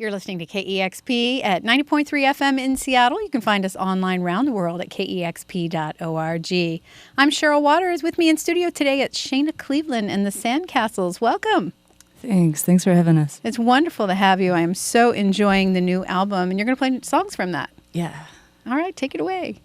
You're listening to KEXP at 90.3 FM in Seattle. You can find us online around the world at KEXP.org. I'm Cheryl Waters. With me in studio today at Shana Cleveland and the Sandcastles. Welcome. Thanks for having us. It's wonderful to have you. I am so enjoying the new album, and you're going to play songs from that. Yeah. All right, take it away.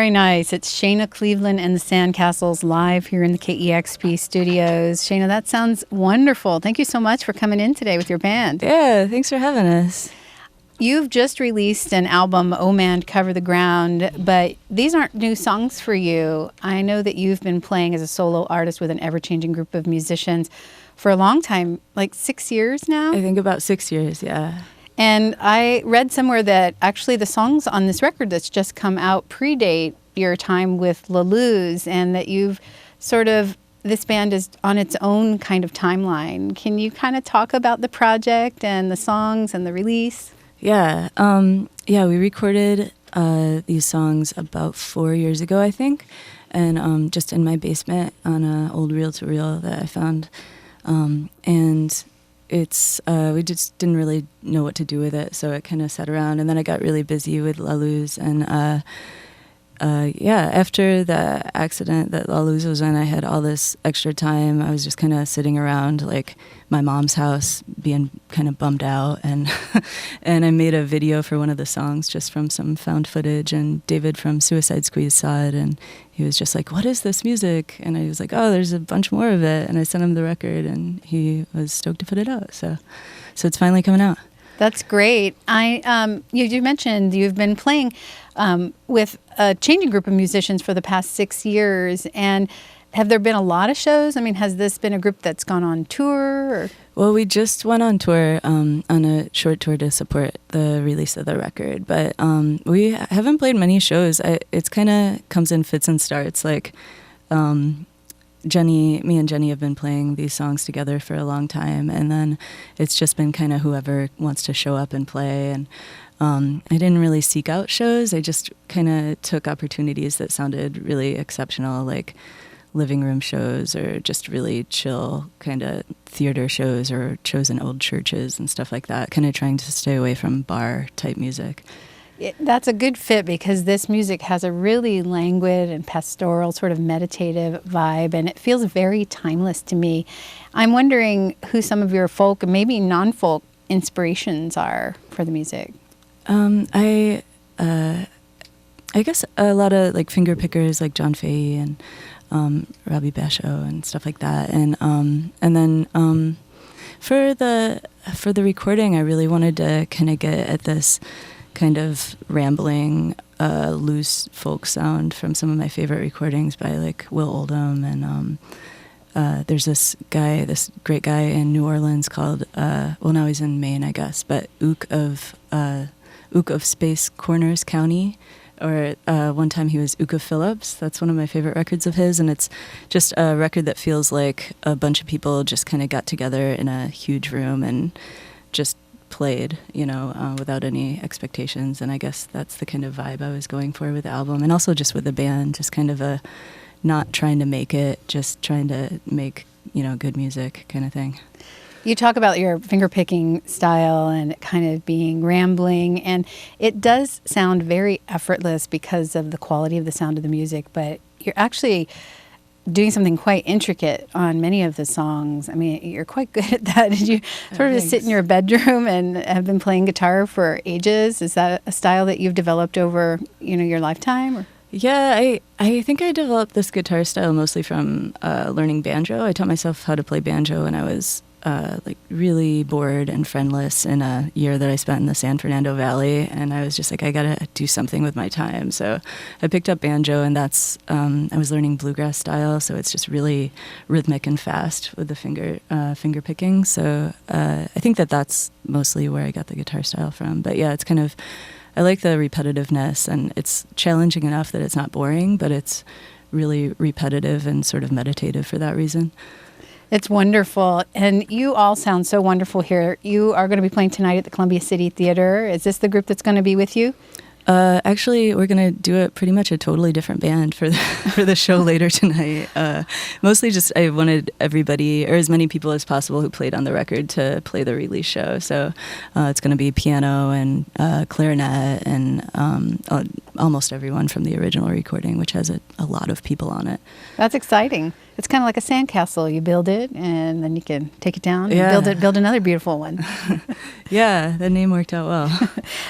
Very nice. It's Shana Cleveland and the Sandcastles live here in the KEXP studios. Shana, that sounds wonderful. Thank you so much for coming in today with your band. Yeah, thanks for having us. You've just released an album, Oh Man, Cover the Ground, but these aren't new songs for you. I know that you've been playing as a solo artist with an ever-changing group of musicians for a long time, like 6 years now? I think about 6 years, yeah. And I read somewhere that actually the songs on this record that's just come out predate your time with La Luz, and that you've sort of, this band is on its own kind of timeline. Can you kind of talk about the project and the songs and the release? Yeah, we recorded these songs about 4 years ago, I think, and just in my basement on an old reel-to-reel that I found. And it's we just didn't really know what to do with it, so it kind of sat around. And then I got really busy with La Luz, and after the accident that La Luz was in, I had all this extra time. I was just kind of sitting around like my mom's house, being kind of bummed out, and and I made a video for one of the songs just from some found footage. And David from Suicide Squeeze saw it, and he was just like, "What is this music?" And I was like, "Oh, there's a bunch more of it." And I sent him the record, and he was stoked to put it out. So it's finally coming out. That's great. You mentioned you've been playing with a changing group of musicians for the past 6 years, and have there been a lot of shows? I mean, has this been a group that's gone on tour? Or? Well, we just went on tour, on a short tour to support the release of the record, but we haven't played many shows. It's kind of comes in fits and starts. Like me and Jenny have been playing these songs together for a long time, and then it's just been kind of whoever wants to show up and play. And I didn't really seek out shows. I just kind of took opportunities that sounded really exceptional, like living room shows or just really chill kind of theater shows or shows in old churches and stuff like that, kind of trying to stay away from bar type music. That's a good fit, because this music has a really languid and pastoral sort of meditative vibe, and it feels very timeless to me. I'm wondering who some of your folk and maybe non-folk inspirations are for the music. I guess a lot of like finger pickers like John Fahey and Robbie Basho and stuff like that, and then for the recording, I really wanted to kind of get at this kind of rambling, loose folk sound from some of my favorite recordings by like Will Oldham, and there's this great guy in New Orleans called now he's in Maine, I guess, but Ook of Space Corners County. Or one time he was Uka Phillips. That's one of my favorite records of his, and it's just a record that feels like a bunch of people just kind of got together in a huge room and just played, without any expectations. And I guess that's the kind of vibe I was going for with the album, and also just with the band, just kind of a not trying to make it, just trying to make, good music kind of thing. You talk about your finger-picking style and it kind of being rambling, and it does sound very effortless because of the quality of the sound of the music, but you're actually doing something quite intricate on many of the songs. I mean, you're quite good at that. Did you sort of just sit in your bedroom and have been playing guitar for ages? Is that a style that you've developed over, your lifetime? Or? Yeah, I think I developed this guitar style mostly from learning banjo. I taught myself how to play banjo when I was really bored and friendless in a year that I spent in the San Fernando Valley, and I was just like, I gotta do something with my time. So I picked up banjo, and that's I was learning bluegrass style, so it's just really rhythmic and fast with the finger picking. So I think that's mostly where I got the guitar style from. But yeah, it's kind of, I like the repetitiveness, and it's challenging enough that it's not boring, but it's really repetitive and sort of meditative for that reason. It's wonderful. And you all sound so wonderful here. You are going to be playing tonight at the Columbia City Theater. Is this the group that's going to be with you? Actually, we're going to do it pretty much a totally different band for the show later tonight. Mostly just I wanted everybody, or as many people as possible who played on the record, to play the release show. So it's going to be piano and clarinet and almost everyone from the original recording, which has a lot of people on it. That's exciting. It's kind of like a sandcastle. You build it, and then you can take it down and build another beautiful one. Yeah, the name worked out well.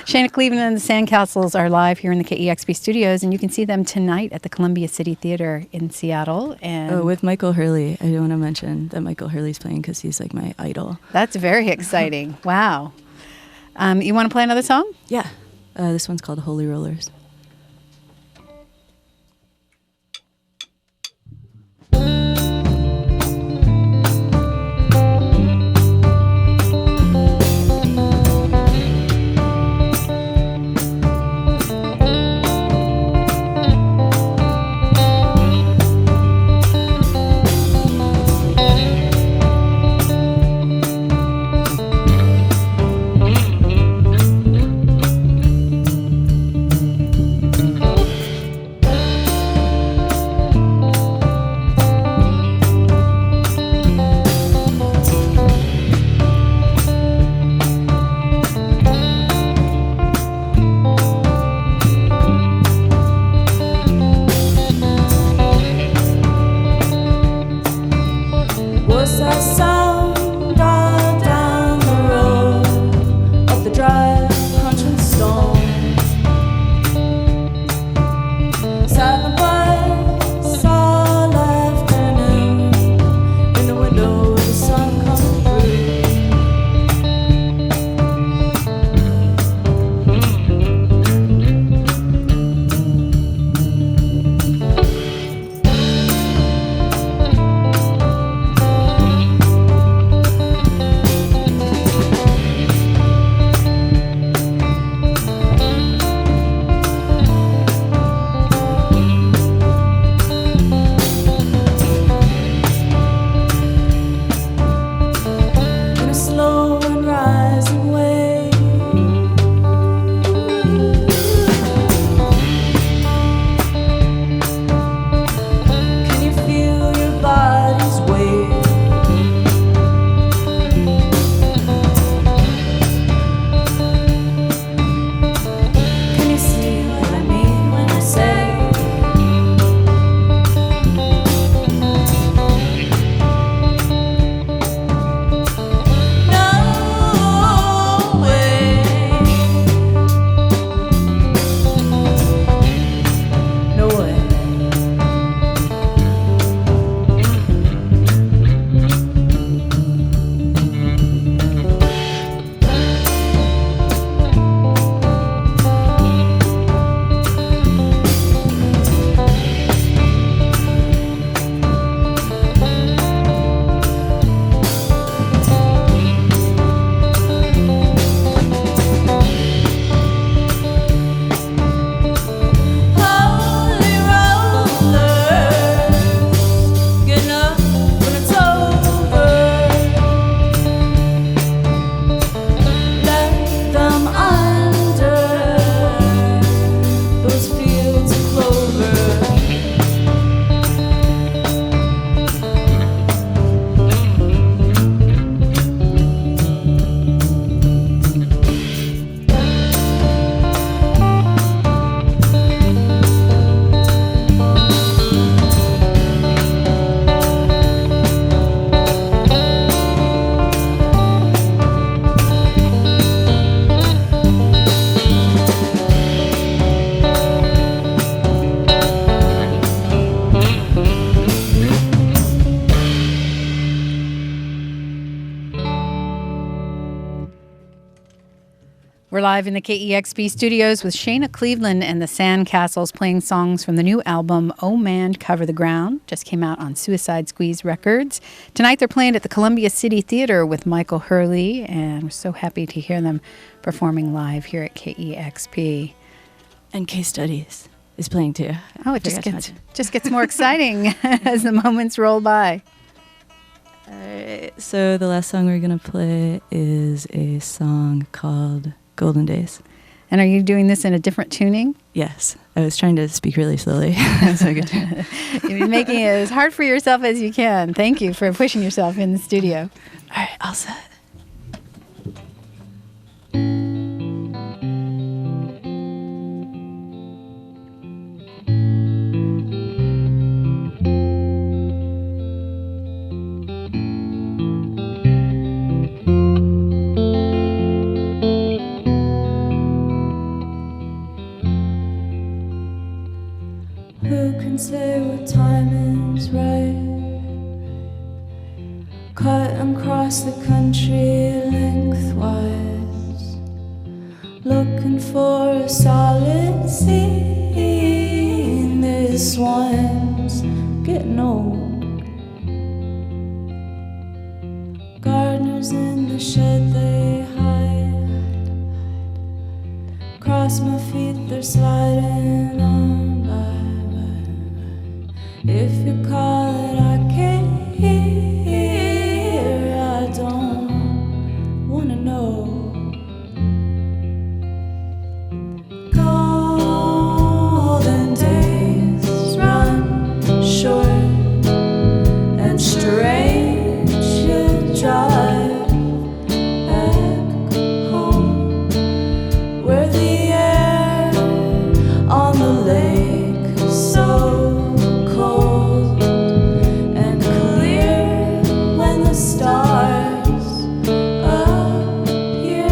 Shana Cleveland and the Sandcastles are live here in the KEXP studios, and you can see them tonight at the Columbia City Theater in Seattle. And with Michael Hurley. I do want to mention that Michael Hurley's playing because he's like my idol. That's very exciting. Wow. You want to play another song? Yeah. This one's called Holy Rollers. We're live in the KEXP studios with Shana Cleveland and the Sandcastles playing songs from the new album, Oh Man, Cover the Ground. Just came out on Suicide Squeeze Records. Tonight they're playing at the Columbia City Theater with Michael Hurley, and we're so happy to hear them performing live here at KEXP. And Case Studies is playing too. Oh, it just gets more exciting as the moments roll by. All right, so the last song we're going to play is a song called Golden Days. And are you doing this in a different tuning? Yes. I was trying to speak really slowly so I could You're making it as hard for yourself as you can. Thank you for pushing yourself in the studio. All right, all set. cutting across the country lengthwise, looking for a solid scene. This one's getting old. Gardeners in the shed, they hide. Cross my feet, they're sliding on by. If you call it, I can't hear. I don't wanna know. Golden days run short and strange. You drive back home where the air on the lake so cold and clear when the stars appear.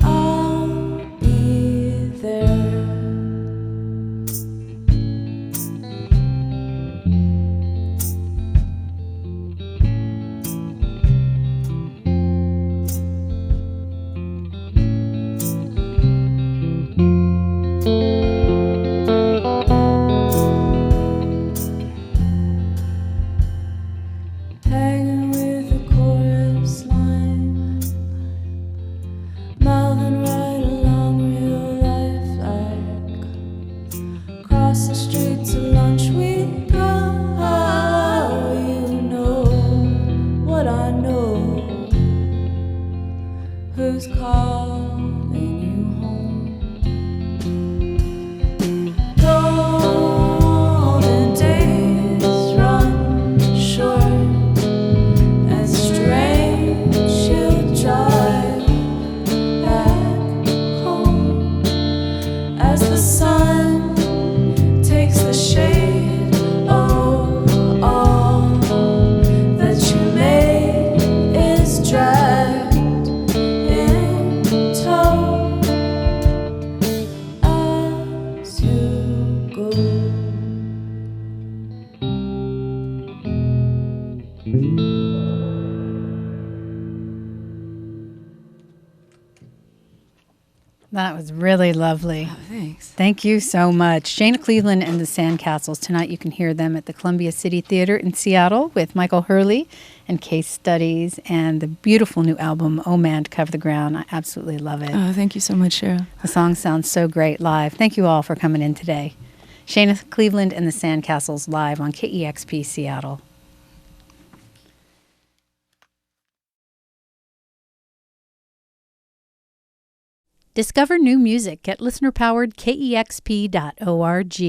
I'll be there. Hanging with the chorus line, mouthing right along real life like across the street to lunch we go. You know what I know. Who's calling you home? Golden days run short and strange. You drive back home as the sun takes the shade. Oh, all that you made is dragged in tow as you go. That was really lovely. Oh, thanks. Thank you so much. Shana Cleveland and the Sandcastles. Tonight you can hear them at the Columbia City Theater in Seattle with Michael Hurley and Case Studies and the beautiful new album, Oh Man to Cover the Ground. I absolutely love it. Oh, thank you so much, Cheryl. The song sounds so great live. Thank you all for coming in today. Shana Cleveland and the Sandcastles live on KEXP Seattle. Discover new music at listener-powered KEXP.org.